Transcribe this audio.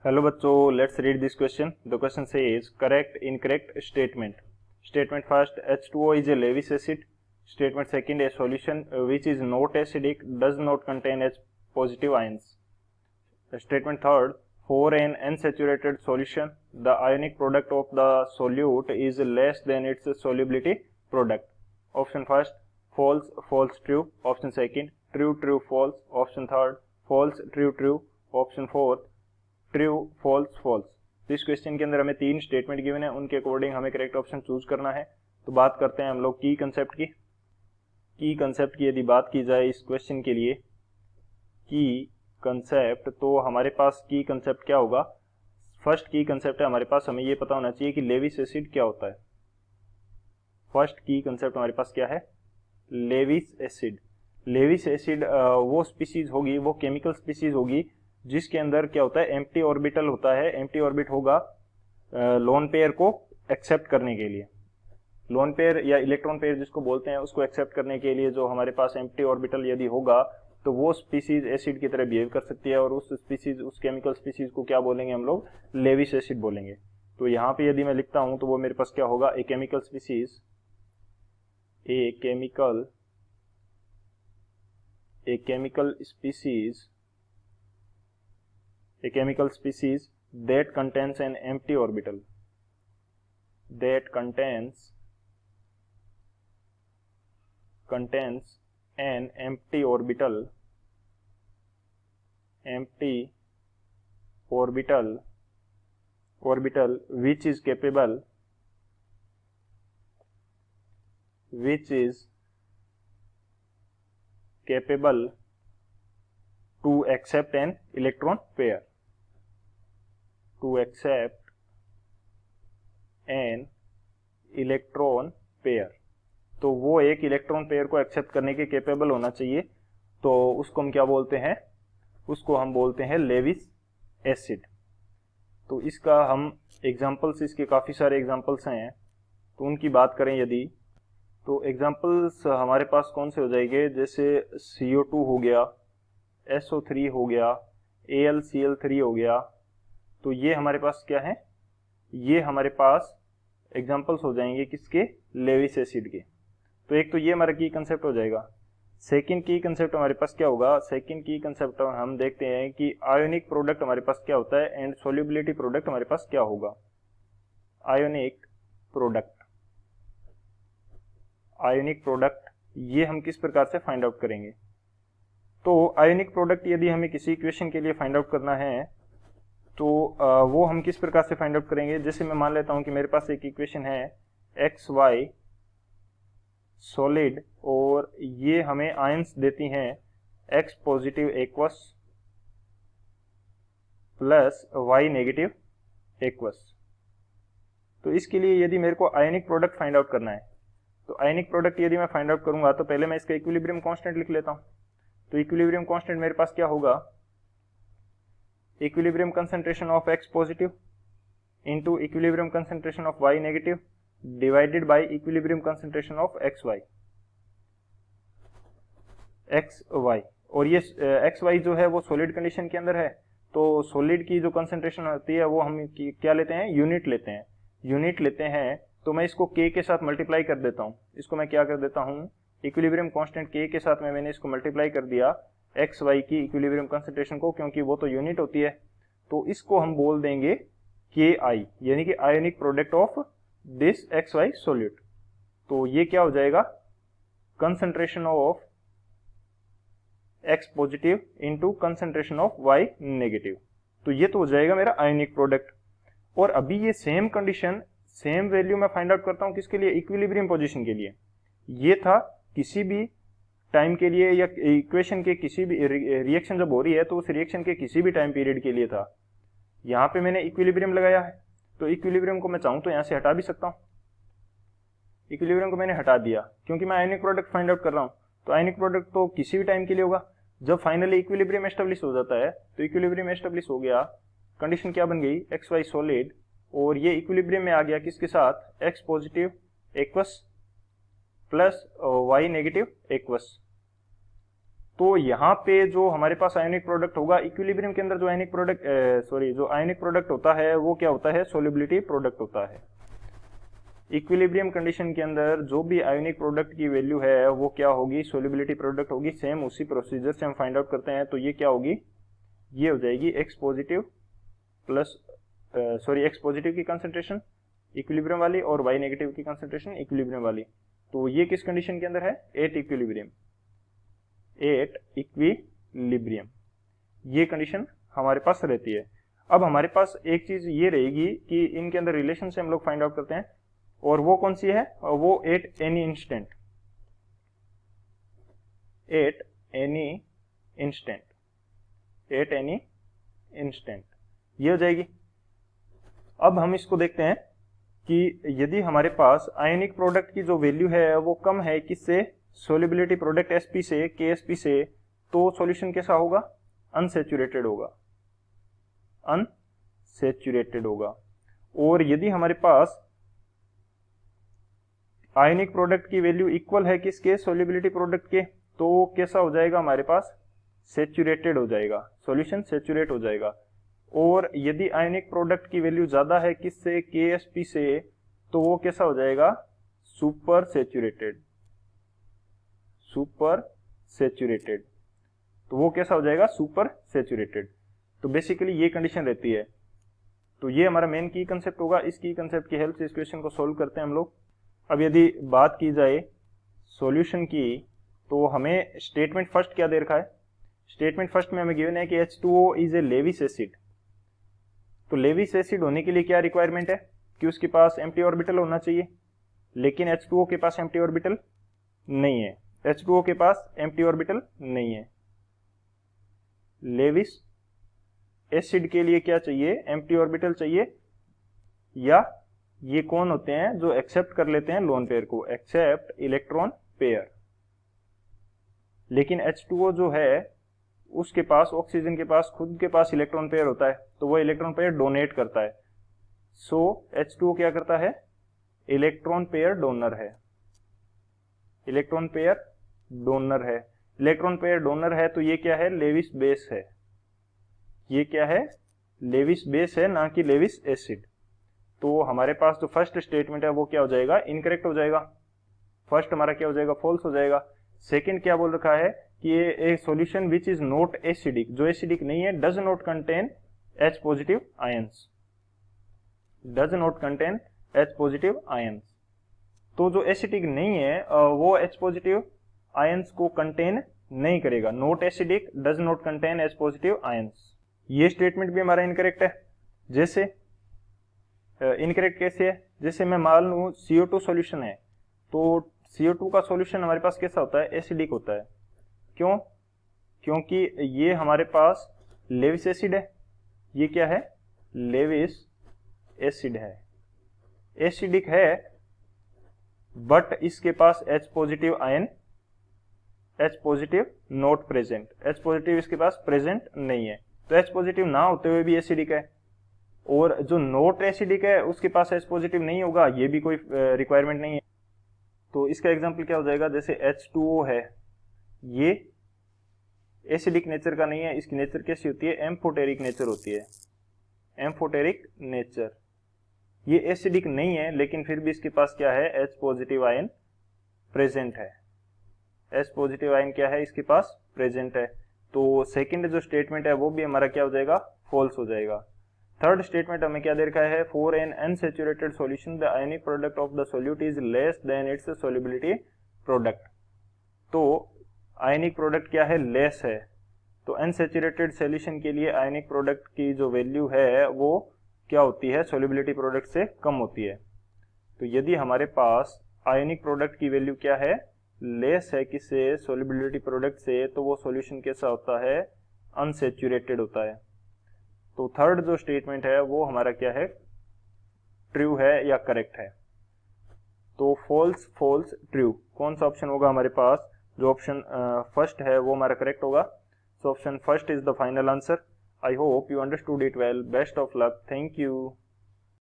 Hello बच्चों, let's read this question. The question says correct incorrect statement. Statement first, H2O is a Lewis acid. Statement second, a solution which is not acidic does not contain H positive ions. Statement third, for an unsaturated solution, the ionic product of the solute is less than its solubility product. Option first, false, false, true. Option second, true, true, false. Option third, false, true, true. Option fourth, true, false, false. तो इस question के अंदर हमें तीन statement given है, उनके according हमें correct option choose करना है. तो बात करते हैं हम लोग की कंसेप्ट की यदि बात की जाए इस क्वेश्चन के लिए की कंसेप्ट, तो हमारे पास की कंसेप्ट क्या होगा. फर्स्ट की कंसेप्ट है हमारे पास, हमें ये पता होना चाहिए कि लेविस एसिड क्या होता है. फर्स्ट की कंसेप्ट हमारे पास क्या है, लेविस एसिड. लेविस एसिड वो स्पीसीज होगी, वो केमिकल स्पीसीज होगी जिसके अंदर क्या होता है, एम्प्टी ऑर्बिटल होता है. एम्प्टी ऑर्बिट होगा लोन पेयर को एक्सेप्ट करने के लिए. लोन पेयर या इलेक्ट्रॉन पेयर जिसको बोलते हैं, उसको एक्सेप्ट करने के लिए जो हमारे पास एम्प्टी ऑर्बिटल यदि होगा तो वो स्पीसीज एसिड की तरह बिहेव कर सकती है, और उस स्पीसीज, उस केमिकल स्पीसीज को क्या बोलेंगे हम लोग, लेविस एसिड बोलेंगे. तो यहाँ पे यदि मैं लिखता हूं तो वो मेरे पास क्या होगा, a chemical species a chemical species that contains an empty orbital, an empty orbital which is capable to accept an electron pair. तो वो एक इलेक्ट्रॉन पेयर को एक्सेप्ट करने के केपेबल होना चाहिए. तो उसको हम क्या बोलते हैं, उसको हम बोलते हैं लेविस एसिड. तो इसका हम एग्जांपल्स, इसके काफ़ी सारे एग्जांपल्स हैं, तो उनकी बात करें यदि, तो एग्जांपल्स हमारे पास कौन से हो जाएंगे, जैसे CO2 हो गया, SO3 हो गया, AlCl3 हो गया. तो ये हमारे पास क्या है, ये हमारे पास एग्जांपल्स हो जाएंगे किसके, लेविस एसिड के. तो एक तो ये हमारा की कंसेप्ट हो जाएगा. सेकंड की कंसेप्ट हमारे पास क्या होगा, सेकंड की कंसेप्ट हम देखते हैं कि आयोनिक प्रोडक्ट हमारे पास क्या होता है एंड सोल्यूबिलिटी प्रोडक्ट हमारे पास क्या होगा. आयोनिक प्रोडक्ट ये हम किस प्रकार से फाइंड आउट करेंगे. तो आयोनिक प्रोडक्ट यदि हमें किसी इक्वेशन के लिए फाइंड आउट करना है तो वो हम किस प्रकार से फाइंड आउट करेंगे. जैसे मैं मान लेता हूं कि मेरे पास एक इक्वेशन है XY सॉलिड, और ये हमें आयंस देती हैं X positive aqueous plus Y negative aqueous. तो इसके लिए यदि मेरे को आयोनिक प्रोडक्ट फाइंड आउट करना है, तो आयोनिक प्रोडक्ट यदि मैं फाइंड आउट करूंगा तो पहले मैं इसका इक्विलिब्रियम कांस्टेंट लिख लेता हूं. तो इक्विलिब्रियम कांस्टेंट मेरे पास क्या होगा, equilibrium concentration of X positive into equilibrium concentration of Y negative divided by equilibrium concentration of XY. और ये XY जो है वो सॉलिड कंडीशन के अंदर है, तो सॉलिड की जो कंसंट्रेशन होती है वो हम क्या लेते हैं, यूनिट लेते हैं. तो मैं इसको K के साथ मल्टीप्लाई कर देता हूं. इसको मैं क्या कर देता हूं, इक्विलिब्रियम कांस्टेंट K के साथ में मैंने इसको मल्टीप्लाई कर दिया XY की इक्विलिब्रियम कंसंट्रेशन को, क्योंकि वो तो यूनिट होती है. तो इसको हम बोल देंगे KI, यानी कि ionic product of this XY solute. तो ये क्या हो जाएगा, concentration of X positive into concentration of Y negative. तो ये तो हो जाएगा मेरा आयोनिक प्रोडक्ट. और अभी ये सेम कंडीशन, सेम वैल्यू मैं फाइंड आउट करता हूं किसके लिए, इक्विलिब्रियम पोजीशन के लिए. ये था किसी भी टाइम के लिए, या इक्वेशन के किसी भी रिएक्शन जब हो रही है तो उस रिएक्शन के किसी भी टाइम पीरियड के लिए था. यहाँ पे मैंने इक्विलिब्रियम लगाया है, तो इक्विलिब्रियम को मैं चाहूं तो यहाँ से हटा भी सकता हूं. इक्विलिब्रियम को मैंने हटा दिया क्योंकि मैं आयोनिक प्रोडक्ट फाइंड आउट कर रहा हूं. तो आयोनिक प्रोडक्ट तो किसी भी टाइम के लिए होगा. जब फाइनली इक्विलिब्रियम एस्टेब्लिश हो जाता है, तो इक्विलिब्रियम एस्टेब्लिश हो गया, कंडीशन क्या बन गई, XY सॉलिड, और ये इक्विलिब्रियम में आ गया किसके साथ, X positive aqueous plus Y negative aqueous. तो यहाँ पे जो हमारे पास आयनिक प्रोडक्ट होगा, इक्विलिब्रियम के अंदर जो आयनिक प्रोडक्ट जो आयनिक प्रोडक्ट होता है वो क्या होता है, सोल्युबिलिटी प्रोडक्ट होता है। इक्विलिब्रियम कंडीशन के अंदर जो भी आयोनिक प्रोडक्ट की वैल्यू है वो क्या होगी, सोल्युबिलिटी प्रोडक्ट होगी। सेम उसी प्रोसीजर से हम फाइंड आउट करते हैं, तो ये क्या होगी, ये हो जाएगी x positive plus x positive की कंसंट्रेशन इक्विलिब्रियम वाली और वाई नेगेटिव की कंसंट्रेशन इक्विलिब्रियम वाली। तो ये किस कंडीशन के अंदर है, एट इक्विलिब्रियम, एट इक्विलिब्रियम, ये कंडीशन हमारे पास रहती है। अब हमारे पास एक चीज ये रहेगी कि इनके अंदर रिलेशन से हम लोग फाइंड आउट करते हैं, और वो कौन सी है, वो at any instant, at any instant, at any instant, ये हो जाएगी। अब हम इसको देखते हैं कि यदि हमारे पास आयनिक प्रोडक्ट की जो वैल्यू है वो कम है किससे, सोल्युबिलिटी प्रोडक्ट एसपी से, केएसपी से, तो सॉल्यूशन कैसा होगा, अनसैचुरेटेड होगा, अनसैचुरेटेड होगा। और यदि हमारे पास आयनिक प्रोडक्ट की वैल्यू इक्वल है किसके, सोल्युबिलिटी प्रोडक्ट के, तो कैसा हो जाएगा हमारे पास, सैचुरेटेड हो जाएगा, सॉल्यूशन सैचुरेट हो जाएगा। और यदि आयनिक प्रोडक्ट की वैल्यू ज्यादा है किससे, केएसपी से, तो वो कैसा हो जाएगा, सुपर सैचुरेटेड, सुपर सैचुरेटेड, तो वो कैसा हो जाएगा, सुपर सैचुरेटेड। तो बेसिकली ये कंडीशन रहती है। तो ये हमारा मेन की कंसेप्ट होगा। इस की कंसेप्ट की हेल्प से इस क्वेश्चन को सोल्व करते हैं हम लोग। अब यदि बात की जाए सॉल्यूशन की, तो हमें स्टेटमेंट फर्स्ट क्या दे रखा है, स्टेटमेंट फर्स्ट में हमें गिवन है कि H2O is a Lewis acid. तो लेविस एसिड होने के लिए क्या रिक्वायरमेंट है कि उसके पास एम्प्टी ऑर्बिटल होना चाहिए, लेकिन H2O के पास एम्प्टी ऑर्बिटल नहीं है, H2O के पास एम्प्टी ऑर्बिटल नहीं है। लेविस एसिड के लिए क्या चाहिए, एम्प्टी ऑर्बिटल चाहिए, या ये कौन होते हैं जो एक्सेप्ट कर लेते हैं लोन पेयर को, एक्सेप्ट इलेक्ट्रॉन पेयर। लेकिन H2O जो है उसके पास, ऑक्सीजन के पास खुद के पास इलेक्ट्रॉन पेयर होता है, तो वो इलेक्ट्रॉन पेयर डोनेट करता है। सो H2O क्या करता है, इलेक्ट्रॉन पेयर डोनर है, इलेक्ट्रॉन पेयर डोनर है। इलेक्ट्रॉन पेयर डोनर है तो ये क्या है, लेविस बेस है, ये क्या है, लेविस बेस है, ना कि लेविस एसिड। तो हमारे पास जो फर्स्ट स्टेटमेंट है वो क्या हो जाएगा, इनकरेक्ट हो जाएगा। फर्स्ट हमारा क्या हो जाएगा, फॉल्स हो जाएगा। सेकंड क्या बोल रखा है कि ए solution which is not acidic, जो एसिडिक नहीं है, does not contain H positive ions, does not contain H positive ions. तो जो एसिडिक नहीं है वो H पॉजिटिव आयंस को कंटेन नहीं करेगा। Not acidic, does not contain H positive ions. ये स्टेटमेंट भी हमारा इनकरेक्ट है। जैसे इनकरेक्ट कैसे है, जैसे मैं मान लूं CO2 सॉल्यूशन है, तो CO2 का सॉल्यूशन हमारे पास कैसा होता है, एसिडिक होता है। क्यों, क्योंकि ये हमारे पास लेविस एसिड है, ये क्या है, लेविस एसिड है, एसिडिक है, बट इसके पास H positive ion, H positive not present, H positive इसके पास प्रेजेंट नहीं है। तो H पॉजिटिव ना होते हुए भी एसिडिक है, और जो नॉट एसिडिक है उसके पास H पॉजिटिव नहीं होगा, ये भी कोई रिक्वायरमेंट नहीं है। तो इसका एग्जांपल क्या हो जाएगा, जैसे H2O है, ये एसिडिक नेचर का नहीं है, इसकी नेचर कैसी होती है, एम्फोटेरिक नेचर होती है, एम्फोटेरिक नेचर। ये एसिडिक नहीं है लेकिन फिर भी इसके पास क्या है, H पॉजिटिव आयन प्रेजेंट है, H पॉजिटिव आयन क्या है, इसके पास प्रेजेंट है। तो सेकंड जो स्टेटमेंट है वो भी हमारा क्या हो जाएगा, फॉल्स हो जाएगा। थर्ड स्टेटमेंट हमें क्या दे रखा है, for an unsaturated solution the ionic product of the solute is less than it's solubility product. तो आयनिक प्रोडक्ट क्या है, लेस है। तो अनसैचुरेटेड सॉल्यूशन के लिए आयनिक प्रोडक्ट की जो वैल्यू है वो क्या होती है, सोल्युबिलिटी प्रोडक्ट से कम होती है। तो यदि हमारे पास आयनिक प्रोडक्ट की वैल्यू क्या है, लेस है किससे, सोल्युबिलिटी प्रोडक्ट से, तो वो सॉल्यूशन कैसा होता है, अनसैचुरेटेड होता है। तो थर्ड जो स्टेटमेंट है वो हमारा क्या है, ट्रू है या करेक्ट है। तो फॉल्स फॉल्स ट्रू, कौन सा ऑप्शन होगा हमारे पास, जो ऑप्शन फर्स्ट है वो हमारा करेक्ट होगा। So option first is the final answer. I hope you understood it well. Best of luck, thank you.